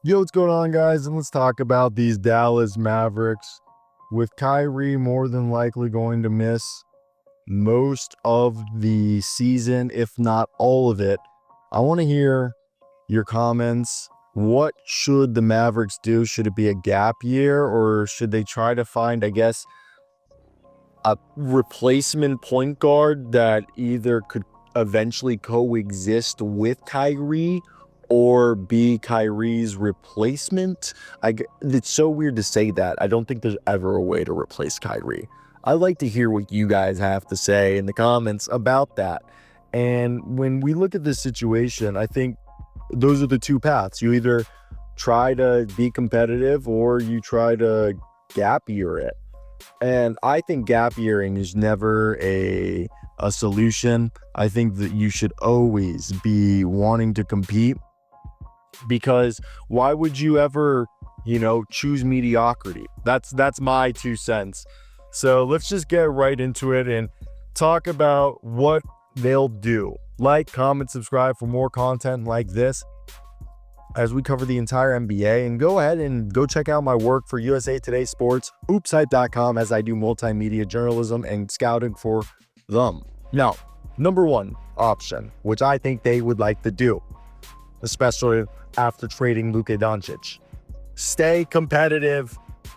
Yo, what's going on, guys? And let's talk about these Dallas Mavericks. With Kyrie more than likely going to miss most of the season, if not all of it, I want to hear your comments. What should the Mavericks do? Should it be a gap year, or should they try to find, I guess, a replacement point guard that either could eventually coexist with Kyrie or be Kyrie's replacement? It's so weird to say that. I don't think there's ever a way to replace Kyrie. I'd like to hear what you guys have to say in the comments about that. And when we look at this situation, I think those are the two paths. You either try to be competitive or you try to gap year it. And I think gap yearing is never a solution. I think that you should always be wanting to compete, because why would you ever, choose mediocrity? That's my 2 cents. So let's just get right into it and talk about what they'll do. Like, comment, subscribe for more content like this as we cover the entire NBA, and go ahead and go check out my work for USA Today Sports, hoopshype.com, as I do multimedia journalism and scouting for them. Now, number one option, which I think they would like to do, especially after trading Luka Dončić, stay competitive.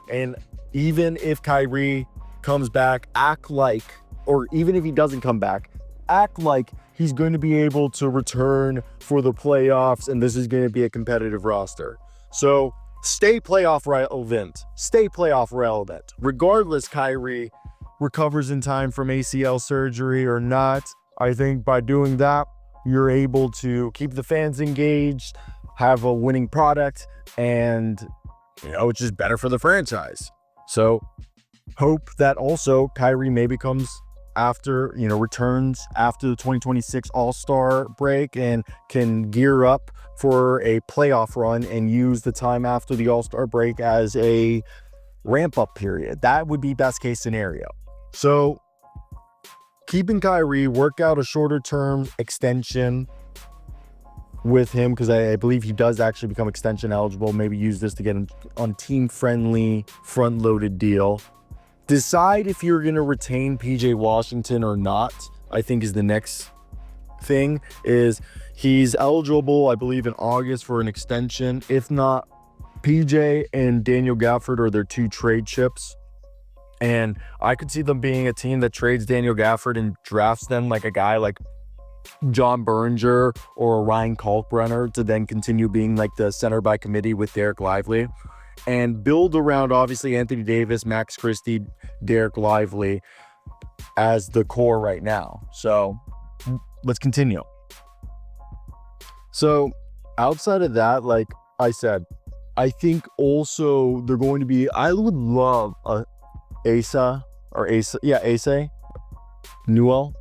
And even if Kyrie comes back, act like, or even if he doesn't come back, act like he's going to be able to return for the playoffs, and this is going to be a competitive roster. So stay playoff relevant. Regardless, Kyrie recovers in time from ACL surgery or not, I think by doing that, you're able to keep the fans engaged, have a winning product, and, it's just better for the franchise. So hope that also Kyrie maybe comes after, returns after the 2026 All-Star break and can gear up for a playoff run and use the time after the All-Star break as a ramp-up period. That would be best case scenario. So keeping Kyrie, work out a shorter term extension with him, because I believe he does actually become extension eligible. Maybe use this to get him on team-friendly, front-loaded deal. Decide if you're going to retain PJ Washington or not, I think is the next thing. Is he's eligible, I believe, in August for an extension. If not, PJ and Daniel Gafford are their 2 trade chips. And I could see them being a team that trades Daniel Gafford and drafts them like a guy like John Berger or Ryan Kalkbrenner to then continue being like the center by committee with Derek Lively, and build around, obviously, Anthony Davis, Max Christie, Derek Lively as the core right now. So let's continue. So outside of that, like I said, I think also they're going to be, I would love a Asa Newell.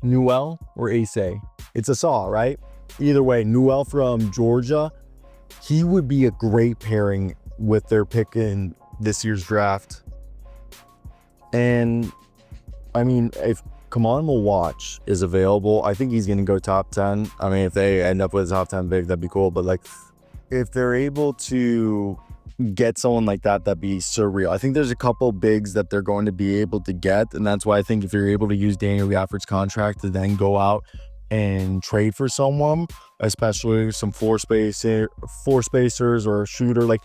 Newell or Asa. It's Asa, right? Either way, Newell from Georgia, he would be a great pairing with their pick in this year's draft. And I mean, if Kaman Milwaukee is available, I think he's going to go top 10. I mean, if they end up with a top 10 big, that'd be cool. But like, if they're able to get someone like that, that'd be surreal. I think there's a couple bigs that they're going to be able to get, and that's why I think if you're able to use Daniel Gafford's contract to then go out and trade for someone, especially some floor spacers or a shooter, like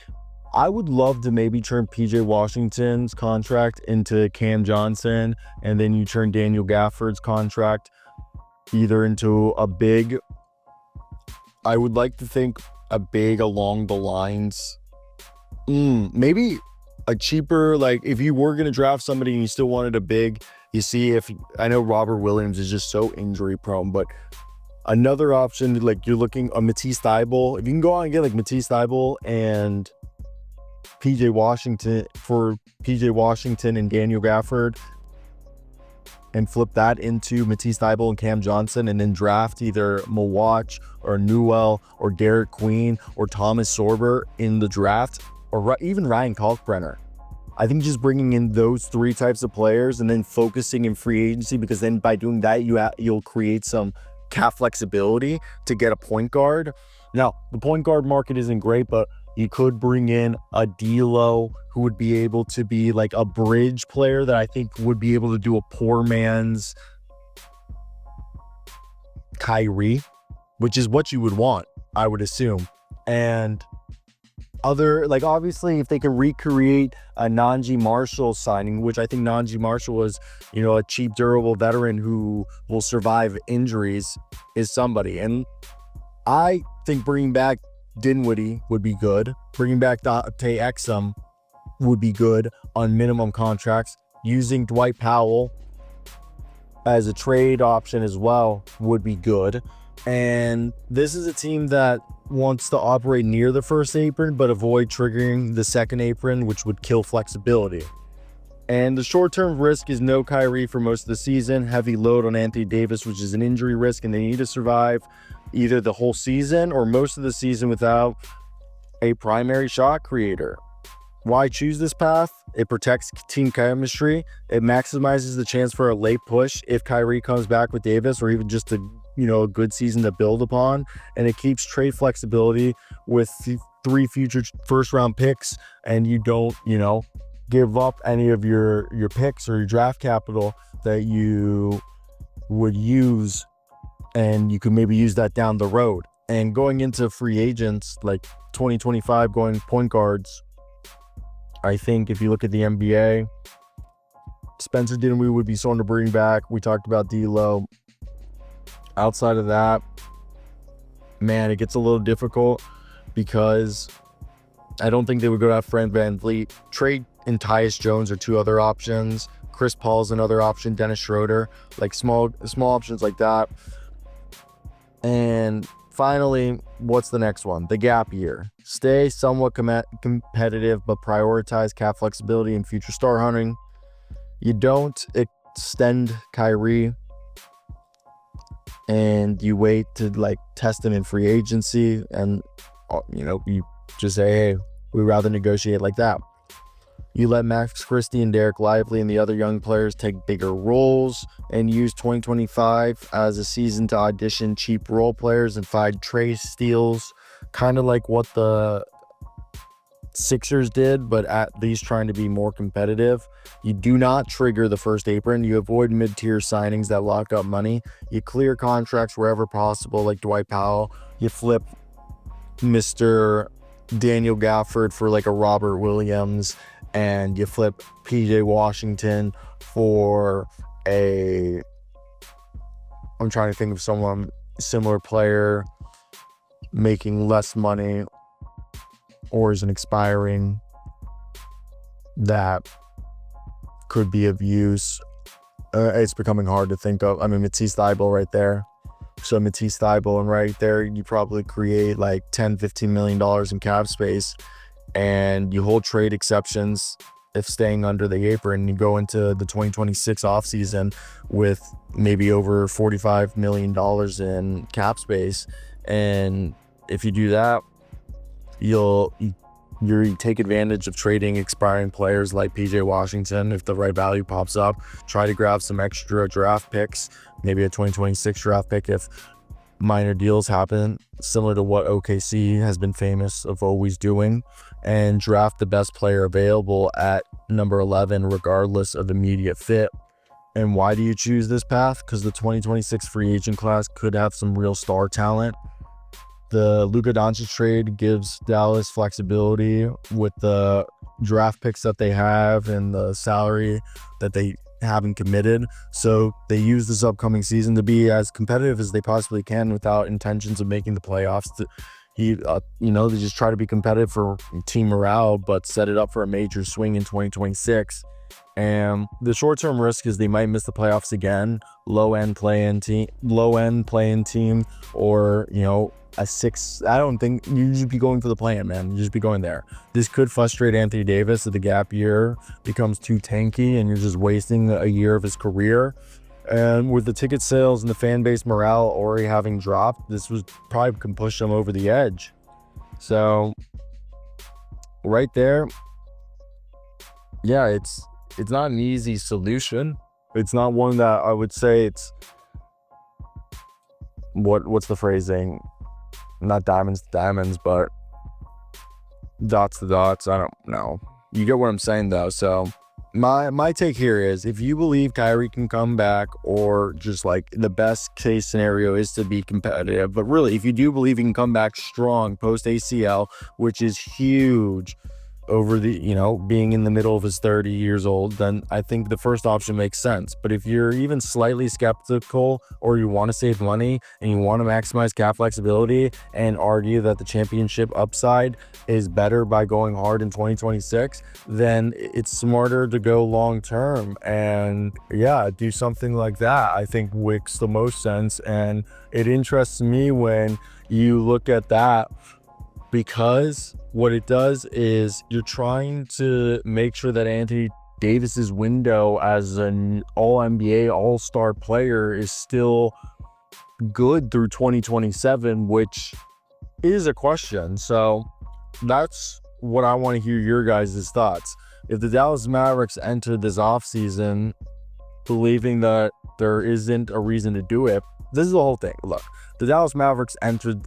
I would love to maybe turn PJ Washington's contract into Cam Johnson, and then you turn Daniel Gafford's contract either into a big. I would like to think a big along the lines, maybe a cheaper, like if you were going to draft somebody and you still wanted a big, you see, if I know Robert Williams is just so injury prone, but another option, like you're looking a Matisse Thybulle, if you can go out and get like Matisse Thybulle and PJ Washington and Daniel Gafford, and flip that into Matisse Thybulle and Cam Johnson, and then draft either Milwaukee or Newell or Derek Queen or Thomas Sorber in the draft, or even Ryan Kalkbrenner. I think just bringing in those 3 types of players and then focusing in free agency, because then by doing that, you'll create some cap flexibility to get a point guard. Now, the point guard market isn't great, but you could bring in a D'Lo who would be able to be like a bridge player that I think would be able to do a poor man's Kyrie, which is what you would want, I would assume. And other, like, obviously, if they can recreate a Najee Marshall signing, which I think Najee Marshall was, you know, a cheap, durable veteran who will survive injuries, is somebody. And I think bringing back Dinwiddie would be good. Bringing back Dante Exum would be good on minimum contracts. Using Dwight Powell as a trade option as well would be good. And this is a team that wants to operate near the first apron but avoid triggering the second apron, which would kill flexibility. And the short-term risk is no Kyrie for most of the season, heavy load on Anthony Davis, which is an injury risk, and they need to survive either the whole season or most of the season without a primary shot creator. Why choose this path? It protects team chemistry. It maximizes the chance for a late push if Kyrie comes back with Davis, or even just a good season to build upon. And it keeps trade flexibility with 3 future first round picks, and you don't, give up any of your picks or your draft capital that you would use, and you could maybe use that down the road. And going into free agents like 2025, going point guards, I think if you look at the NBA, Spencer Dinwiddie would be someone to bring back. We talked about D'Lo. Outside of that, man, it gets a little difficult because I don't think they would go after Fred VanVleet. Trade and Tyus Jones are 2 other options. Chris Paul's another option. Dennis Schroeder, like small options like that. And finally, what's the next one? The gap year. Stay somewhat competitive, but prioritize cap flexibility and future star hunting. You don't extend Kyrie, and you wait to test him in free agency, and you just say, hey, we'd rather negotiate like that. You let Max Christie and Derek Lively and the other young players take bigger roles, and use 2025 as a season to audition cheap role players and find trade steals, kind of like what the Sixers did, but at least trying to be more competitive. You do not trigger the first apron. You avoid mid-tier signings that lock up money. You clear contracts wherever possible, like Dwight Powell. You flip Mr. Daniel Gafford for a Robert Williams, and you flip PJ Washington for I'm trying to think of someone similar player making less money or is an expiring that could be of use. It's becoming hard to think of. I mean, Matisse Thybulle right there. So Matisse Thybulle, and right there, you probably create $10-15 million in cap space, and you hold trade exceptions if staying under the apron. You go into the 2026 offseason with maybe over $45 million in cap space. And if you do that, you take advantage of trading expiring players like PJ Washington if the right value pops up. Try to grab some extra draft picks, maybe a 2026 draft pick if minor deals happen, similar to what OKC has been famous of always doing, and draft the best player available at number 11 regardless of immediate fit. And why do you choose this path? Because the 2026 free agent class could have some real star talent. The Luka Dončić trade gives Dallas flexibility with the draft picks that they have and the salary that they haven't committed. So they use this upcoming season to be as competitive as they possibly can without intentions of making the playoffs. They just try to be competitive for team morale, but set it up for a major swing in 2026. And the short-term risk is they might miss the playoffs again, low-end play-in team, or a 6. I don't think you just be going for the play-in, man. You just be going there. This could frustrate Anthony Davis if the gap year becomes too tanky and you're just wasting a year of his career. And with the ticket sales and the fan base morale already having dropped, this was probably can push them over the edge. So right there, yeah, it's not an easy solution. It's not one that I would say it's what's the phrasing? Not diamonds to diamonds, but dots to dots. I don't know. You get what I'm saying though. So my take here is, if you believe Kyrie can come back, or just like the best case scenario is to be competitive, but really if you do believe he can come back strong post ACL, which is huge over the, being in the middle of his 30 years old, then I think the first option makes sense. But if you're even slightly skeptical, or you want to save money and you want to maximize cap flexibility and argue that the championship upside is better by going hard in 2026, then it's smarter to go long term and do something like that. I think makes the most sense, and it interests me when you look at that, because what it does is you're trying to make sure that Anthony Davis's window as an all-NBA, all-star player is still good through 2027, which is a question. So that's what I want to hear your guys' thoughts. If the Dallas Mavericks entered this offseason believing that there isn't a reason to do it, this is the whole thing. Look, the Dallas Mavericks entered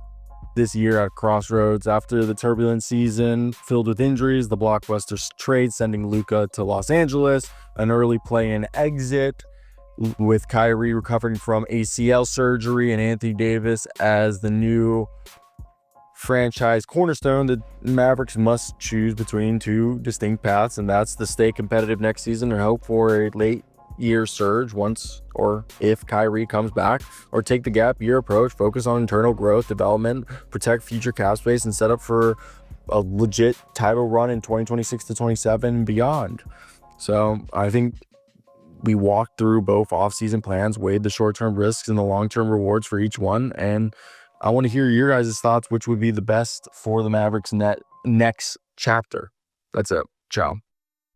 this year at crossroads after the turbulent season filled with injuries, the blockbuster trade sending Luka to Los Angeles, an early play-in exit with Kyrie recovering from ACL surgery and Anthony Davis as the new franchise cornerstone. The Mavericks must choose between two distinct paths, and that's to stay competitive next season and hope for a late year surge once or if Kyrie comes back, or take the gap year approach, focus on internal growth, development, protect future cap space, and set up for a legit title run in 2026 to 27 and beyond. So I think we walked through both offseason plans, weighed the short-term risks and the long-term rewards for each one, and I want to hear your guys' thoughts, which would be the best for the Mavericks next chapter. That's it. Ciao.